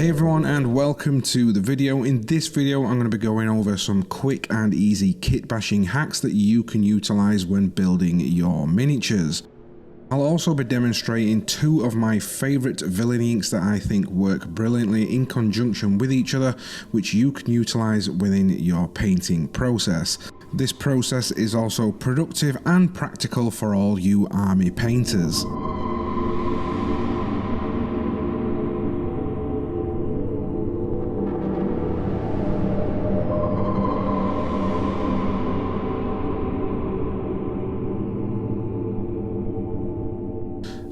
Hey everyone, and welcome to the video. In this video I'm going to be going over some quick and easy kit bashing hacks that you can utilize when building your miniatures. I'll also be demonstrating two of my favourite villainy inks that I think work brilliantly in conjunction with each other, which you can utilise within your painting process. This process is also productive and practical for all you army painters.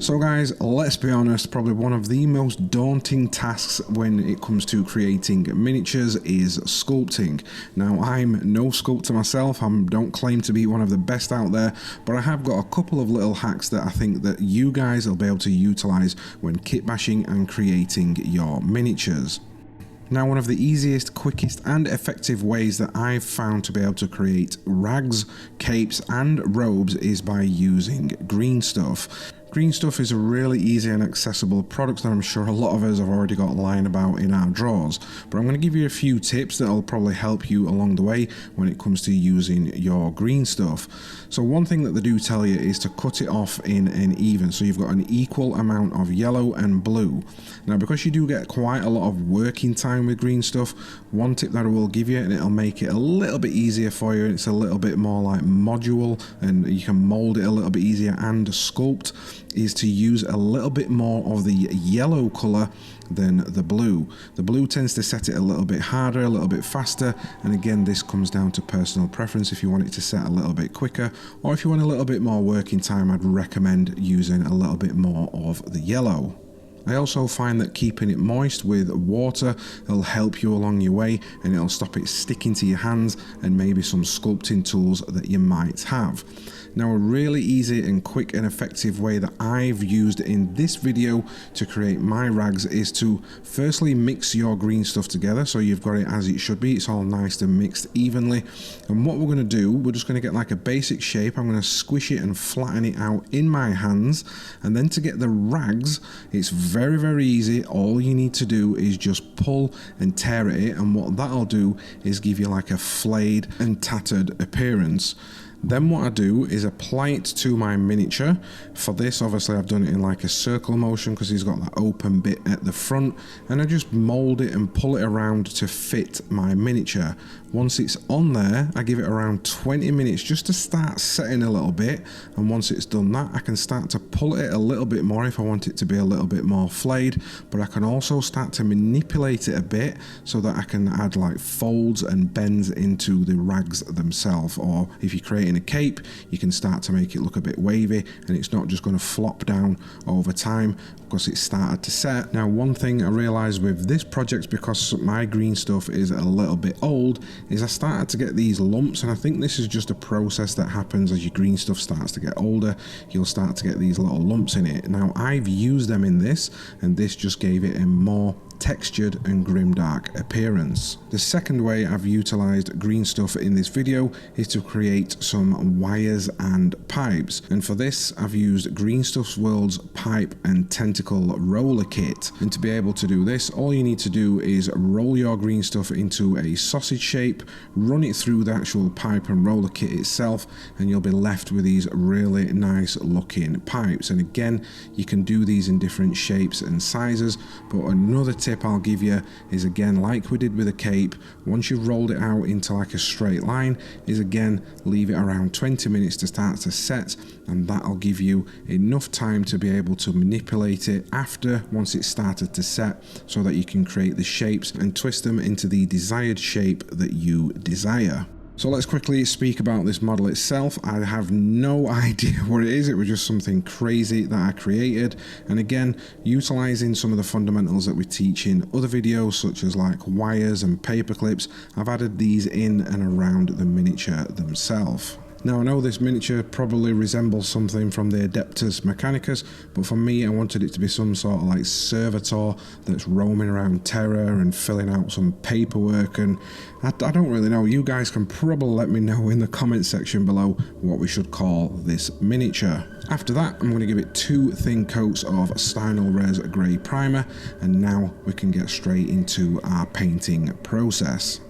So guys, let's be honest, probably one of the most daunting tasks when it comes to creating miniatures is sculpting. Now, I'm no sculptor myself, I don't claim to be one of the best out there, but I have got a couple of little hacks that I think that you guys will be able to utilize when kit bashing and creating your miniatures. Now, one of the easiest, quickest and effective ways that I've found to be able to create rags, capes and robes is by using green stuff. Green stuff is a really easy and accessible product that I'm sure a lot of us have already got lying about in our drawers, but I'm going to give you a few tips that will probably help you along the way when it comes to using your green stuff. So one thing that they do tell you is to cut it off in an even, so you've got an equal amount of yellow and blue. Now, because you do get quite a lot of working time with green stuff, one tip that I will give you, and it'll make it a little bit easier for you, it's a little bit more like modular and you can mold it a little bit easier and sculpt, is to use a little bit more of the yellow color than the blue. The blue tends to set it a little bit harder, a little bit faster, and again this comes down to personal preference. If you want it to set a little bit quicker, or if you want a little bit more working time, I'd recommend using a little bit more of the yellow. I also find that keeping it moist with water will help you along your way, and it'll stop it sticking to your hands and maybe some sculpting tools that you might have. Now, a really easy and quick and effective way that I've used in this video to create my rags is to firstly mix your green stuff together, so you've got it as it should be, it's all nice and mixed evenly. And what we're going to do, we're just going to get like a basic shape. I'm going to squish it and flatten it out in my hands, and then to get the rags, it's very easy. All you need to do is just pull and tear at it, and what that'll do is give you like a flayed and tattered appearance. Then what I do is apply it to my miniature. For this, obviously I've done it in like a circle motion because he's got that open bit at the front, and I just mold it and pull it around to fit my miniature. Once it's on there, I give it around 20 minutes just to start setting a little bit, and once it's done that, I can start to pull it a little bit more if I want it to be a little bit more flayed, but I can also start to manipulate it a bit so that I can add like folds and bends into the rags themselves. Or if you're creating a cape, you can start to make it look a bit wavy, and it's not just going to flop down over time because it's started to set. Now, one thing I realized with this project, because my green stuff is a little bit old, is I started to get these lumps, and I think this is just a process that happens as your green stuff starts to get older. You'll start to get these little lumps in it. Now, I've used them in this, and this just gave it a more textured and grimdark appearance. The second way I've utilized green stuff in this video is to create some wires and pipes, and for this I've used Green Stuff's World's pipe and tentacle roller kit. And to be able to do this, all you need to do is roll your green stuff into a sausage shape, run it through the actual pipe and roller kit itself, and you'll be left with these really nice looking pipes. And again, you can do these in different shapes and sizes, but another tip I'll give you is, again, like we did with a cape, once you've rolled it out into like a straight line, is again leave it around 20 minutes to start to set, and that'll give you enough time to be able to manipulate it after, once it's started to set, so that you can create the shapes and twist them into the desired shape that you desire. So let's quickly speak about this model itself. I have no idea what it is. It was just something crazy that I created. And again, utilizing some of the fundamentals that we teach in other videos, such as like wires and paper clips, I've added these in and around the miniature themselves. Now, I know this miniature probably resembles something from the Adeptus Mechanicus, but for me I wanted it to be some sort of like servitor that's roaming around Terra and filling out some paperwork, and I don't really know. You guys can probably let me know in the comment section below what we should call this miniature. After that, I'm going to give it 2 thin coats of Stynal Res Grey Primer, and now we can get straight into our painting process.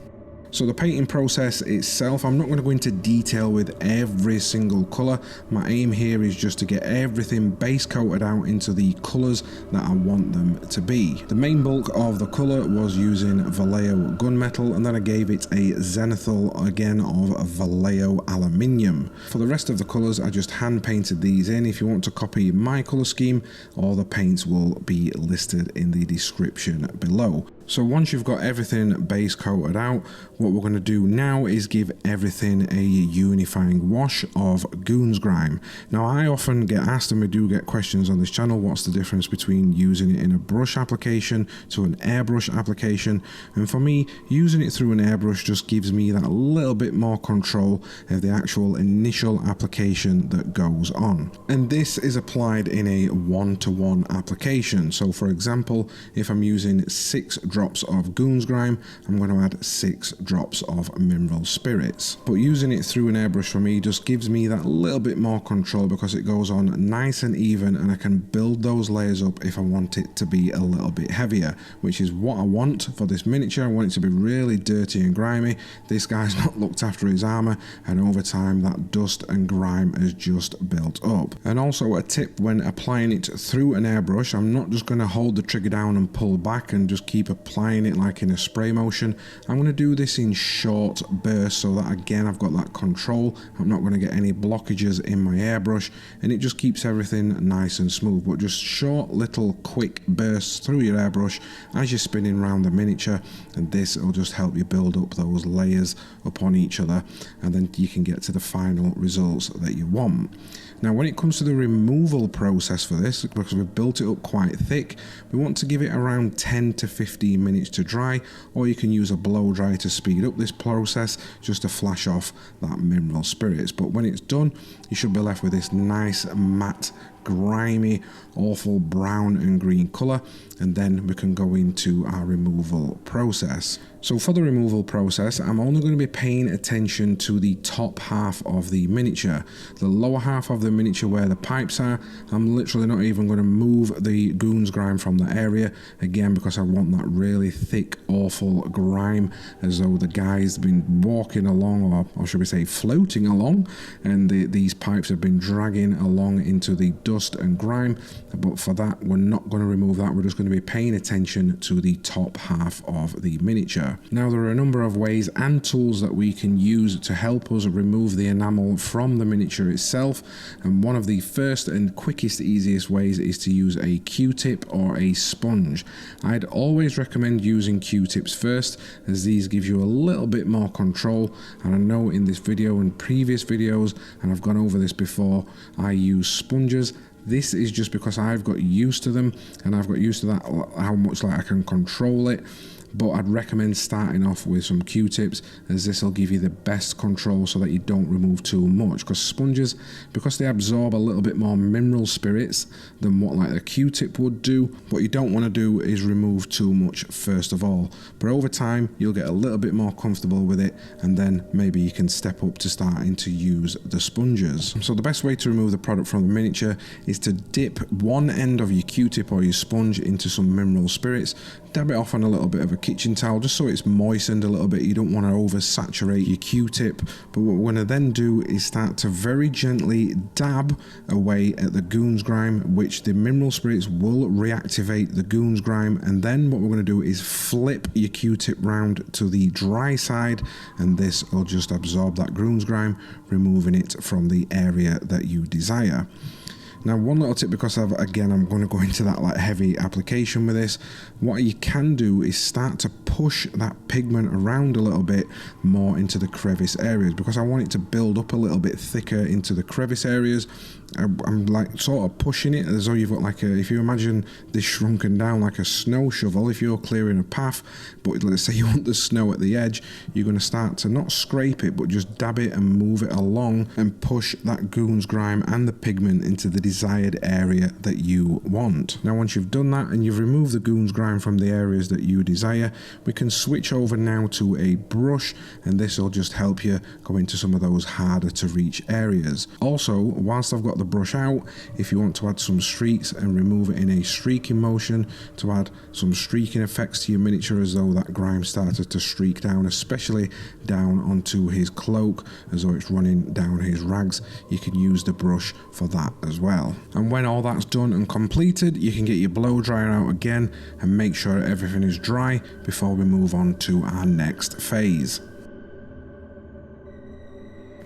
So the painting process itself, I'm not going to go into detail with every single colour. My aim here is just to get everything base coated out into the colours that I want them to be. The main bulk of the colour was using Vallejo gunmetal, and then I gave it a zenithal again of Vallejo aluminium. For the rest of the colours, I just hand painted these in. If you want to copy my colour scheme, all the paints will be listed in the description below. So once you've got everything base coated out, what we're going to do now is give everything a unifying wash of Goons Grime. Now I often get asked, and we do get questions on this channel, what's the difference between using it in a brush application to an airbrush application, and for me, using it through an airbrush just gives me that little bit more control of the actual initial application that goes on. And this is applied in a 1-to-1 application. So for example, if I'm using 6 drops of Goons Grime, I'm going to add 6 drops of Mineral Spirits. But using it through an airbrush for me just gives me that little bit more control because it goes on nice and even, and I can build those layers up if I want it to be a little bit heavier, which is what I want for this miniature. I want it to be really dirty and grimy. This guy's not looked after his armor, and over time that dust and grime has just built up. And also a tip when applying it through an airbrush, I'm not just going to hold the trigger down and pull back and just keep applying it like in a spray motion. I'm going to do this in short bursts so that again I've got that control. I'm not going to get any blockages in my airbrush, and it just keeps everything nice and smooth. But just short little quick bursts through your airbrush as you're spinning around the miniature, and this will just help you build up those layers upon each other, and then you can get to the final results that you want. Now when it comes to the removal process for this, because we've built it up quite thick, we want to give it around 10 to 15 minutes to dry, or you can use a blow dry to speed up this process just to flash off that Mineral Spirits. But when it's done, you should be left with this nice matte, grimy, awful brown and green colour, and then we can go into our removal process. So for the removal process, I'm only going to be paying attention to the top half of the miniature. The lower half of the miniature where the pipes are, I'm literally not even going to move the Goons Grime from the area, again because I want that really thick, awful grime, as though the guy's been walking along, or should we say floating along, and these pipes have been dragging along into the dust and grime. But for that, we're not going to remove that, we're just going to be paying attention to the top half of the miniature. Now there are a number of ways and tools that we can use to help us remove the enamel from the miniature itself, and one of the first and quickest, easiest ways is to use a Q-tip or a sponge. I'd always recommend using Q-tips first, as these give you a little bit more control, and I know in this video and previous videos, and I've gone over this before, I use sponges. This is just because I've got used to them, and I've got used to that, how much like I can control it. But I'd recommend starting off with some Q-tips, as this will give you the best control so that you don't remove too much, because sponges, because they absorb a little bit more Mineral Spirits than what like a Q-tip would do, what you don't want to do is remove too much first of all. But over time you'll get a little bit more comfortable with it, and then maybe you can step up to starting to use the sponges. So the best way to remove the product from the miniature is to dip one end of your Q-tip or your sponge into some Mineral Spirits, dab it off on a little bit of a kitchen towel just so it's moistened a little bit. You don't want to oversaturate your Q-tip, but what we're going to then do is start to very gently dab away at the Goons Grime, which the Mineral Spirits will reactivate the Goons Grime, and then what we're going to do is flip your Q-tip round to the dry side, and this will just absorb that Goons Grime, removing it from the area that you desire. Now one little tip, because I'm going to go into that like heavy application with this, what you can do is start to push that pigment around a little bit more into the crevice areas, because I want it to build up a little bit thicker into the crevice areas. I'm like sort of pushing it as though you've got like a, if you imagine this shrunken down like a snow shovel, if you're clearing a path, but let's say you want the snow at the edge, you're going to start to not scrape it, but just dab it and move it along and push that Goons Grime and the pigment into the desired area that you want. Now once you've done that and you've removed the goons grime from the areas that you desire, we can switch over now to a brush, and this will just help you go into some of those harder to reach areas. Also, whilst I've got the brush out, if you want to add some streaks and remove it in a streaking motion to add some streaking effects to your miniature as though that grime started to streak down, especially down onto his cloak as though it's running down his rags, you can use the brush for that as well. And when all that's done and completed, you can get your blow dryer out again and make sure everything is dry before we move on to our next phase.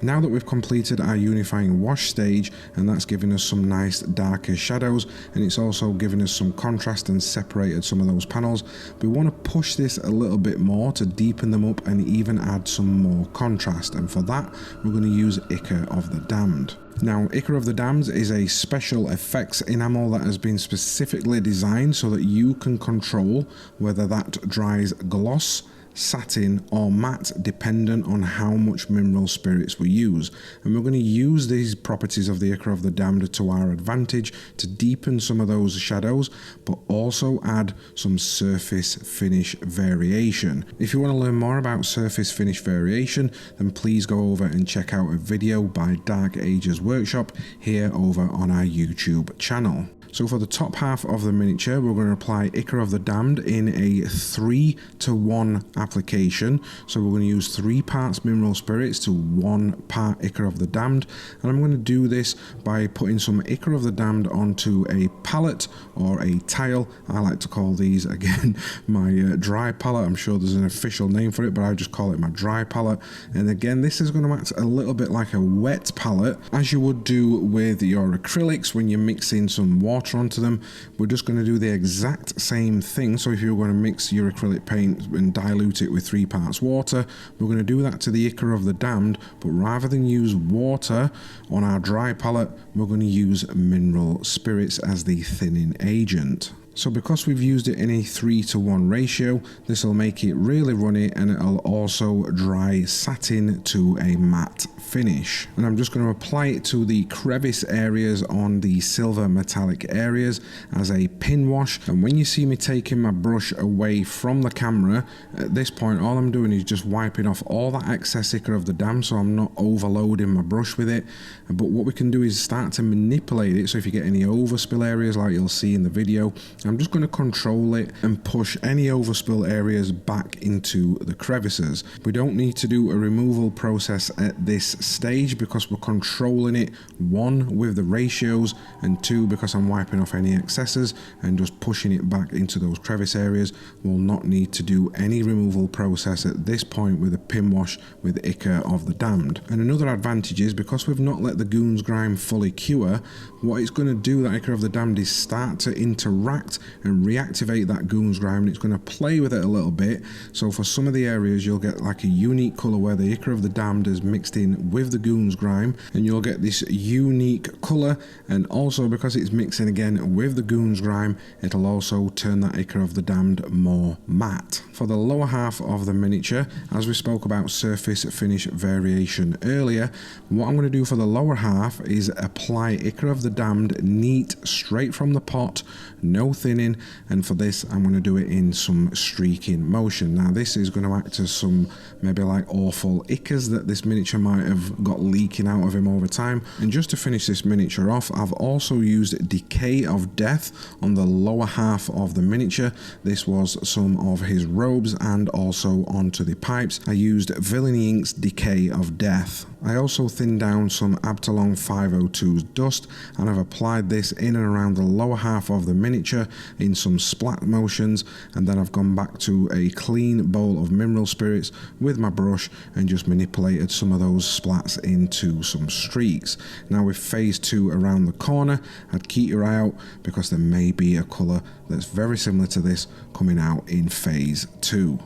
Now that we've completed our unifying wash stage, and that's giving us some nice darker shadows, and it's also giving us some contrast and separated some of those panels, we want to push this a little bit more to deepen them up and even add some more contrast, and for that we're going to use Ichor of the Damned. Now, Ichor of the Damned is a special effects enamel that has been specifically designed so that you can control whether that dries gloss, satin or matte dependent on how much mineral spirits we use, and we're going to use these properties of the Ichor of the Damned to our advantage to deepen some of those shadows but also add some surface finish variation. If you want to learn more about surface finish variation, then please go over and check out a video by Dark Ages Workshop here over on our YouTube channel. So for the top half of the miniature, we're going to apply Ichor of the Damned in a 3:1 application. So we're going to use 3 parts mineral spirits to 1 part Ichor of the Damned. And I'm going to do this by putting some Ichor of the Damned onto a palette or a tile. I like to call these, again, my dry palette. I'm sure there's an official name for it, but I just call it my dry palette. And again, this is going to act a little bit like a wet palette, as you would do with your acrylics when you're mixing some water onto them. We're just going to do the exact same thing. So if you're going to mix your acrylic paint and dilute it with 3 parts water, we're going to do that to the Ichor of the Damned, but rather than use water on our dry palette, we're going to use mineral spirits as the thinning agent. So because we've used it in a 3:1 ratio, this will make it really runny, and it'll also dry satin to a matte finish. And I'm just going to apply it to the crevice areas on the silver metallic areas as a pin wash. And when you see me taking my brush away from the camera, at this point all I'm doing is just wiping off all that excess Ichor of the Damned, so I'm not overloading my brush with it. But what we can do is start to manipulate it, so if you get any overspill areas like you'll see in the video, I'm just going to control it and push any overspill areas back into the crevices. We don't need to do a removal process at this stage because we're controlling it, 1 with the ratios, and 2 because I'm wiping off any excesses and just pushing it back into those crevice areas. We'll not need to do any removal process at this point with a pin wash with Ichor of the Damned. And another advantage is because we've not let the goons grime fully cure, what it's going to do, that Ichor of the Damned, is start to interact and reactivate that goons grime, and it's going to play with it a little bit. So for some of the areas you'll get like a unique colour where the Ichor of the Damned is mixed in with the goons grime, and you'll get this unique colour. And also because it's mixing again with the goons grime, it'll also turn that Ichor of the Damned more matte. For the lower half of the miniature, as we spoke about surface finish variation earlier, what I'm going to do for the lower half is apply Ichor of the Damned neat straight from the pot, no thinning, and for this I'm going to do it in some streaking motion. Now this is going to act as some maybe like awful ichors that this miniature might have got leaking out of him over time. And just to finish this miniature off, I've also used Decay of Death on the lower half of the miniature. This was some of his robes and also onto the pipes. I used Villainy Ink's Decay of Death. I also thinned down some Abtalon 502's dust, and I've applied this in and around the lower half of the miniature in some splat motions, and then I've gone back to a clean bowl of mineral spirits with my brush and just manipulated some of those splats into some streaks. Now with phase 2 around the corner, I'd keep your eye out because there may be a colour that's very similar to this coming out in phase 2.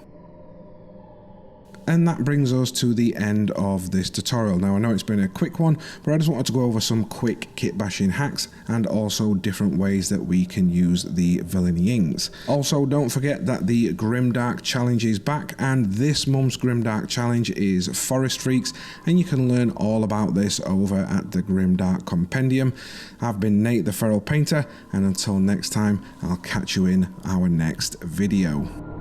And that brings us to the end of this tutorial. Now I know it's been a quick one, but I just wanted to go over some quick kit bashing hacks and also different ways that we can use the Villainy inks. Also, don't forget that the Grimdark challenge is back, and this month's Grimdark challenge is Forest Freaks, and you can learn all about this over at the Grimdark Compendium. I've been Nate the Feral Painter, and until next time, I'll catch you in our next video.